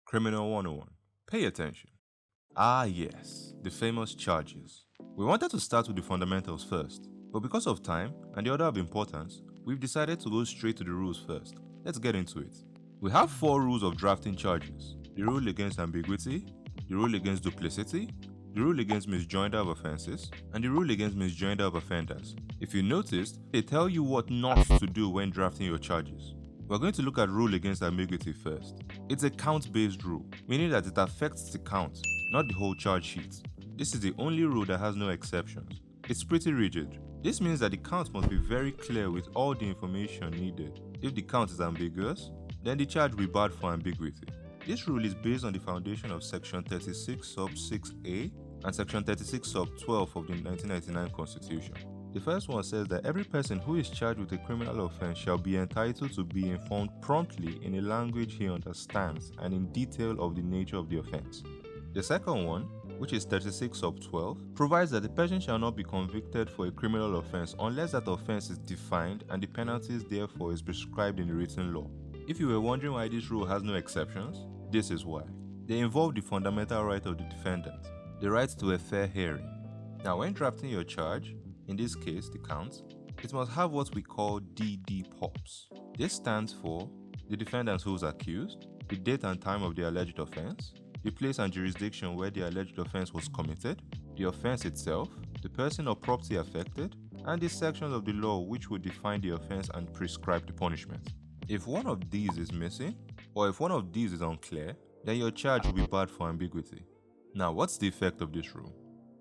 Criminal 101. Pay attention. Ah yes, the famous charges. We wanted to start with the fundamentals first, but because of time and the order of importance, we've decided to go straight to the rules first. Let's get into it. We have 4 rules of drafting charges: the rule against ambiguity, the rule against duplicity, the rule against misjoinder of offenses, and the rule against misjoinder of offenders. If you noticed, they tell you what not to do when drafting your charges. We're going to look at rule against ambiguity first. It's a count-based rule, meaning that it affects the count, not the whole charge sheet. This is the only rule that has no exceptions. It's pretty rigid. This means that the count must be very clear with all the information needed. If the count is ambiguous, then the charge will be barred for ambiguity. This rule is based on the foundation of Section 36 sub 6a and Section 36 sub 12 of the 1999 Constitution. The first one says that every person who is charged with a criminal offense shall be entitled to be informed promptly in a language he understands and in detail of the nature of the offense. The second one, which is 36 sub 12, provides that the person shall not be convicted for a criminal offense unless that offense is defined and the penalties therefore is prescribed in the written law. If you were wondering why this rule has no exceptions, this is why. They involve the fundamental right of the defendant, the right to a fair hearing. Now, when drafting your charge, in this case the count, it must have what we call DD POPs. This stands for the defendant who is accused, the date and time of the alleged offense, the place and jurisdiction where the alleged offense was committed, the offense itself, the person or property affected, and the sections of the law which would define the offense and prescribe the punishment. If one of these is missing, or if one of these is unclear, then your charge will be barred for ambiguity. Now, what's the effect of this rule?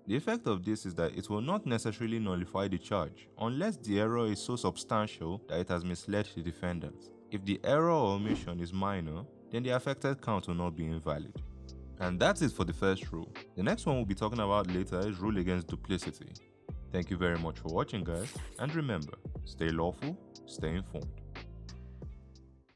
The effect of this is that it will not necessarily nullify the charge unless the error is so substantial that it has misled the defendant. If the error or omission is minor, then the affected count will not be invalid. And that's it for the first rule. The next one we'll be talking about later is rule against duplicity. Thank you very much for watching, guys, and remember, stay lawful, stay informed.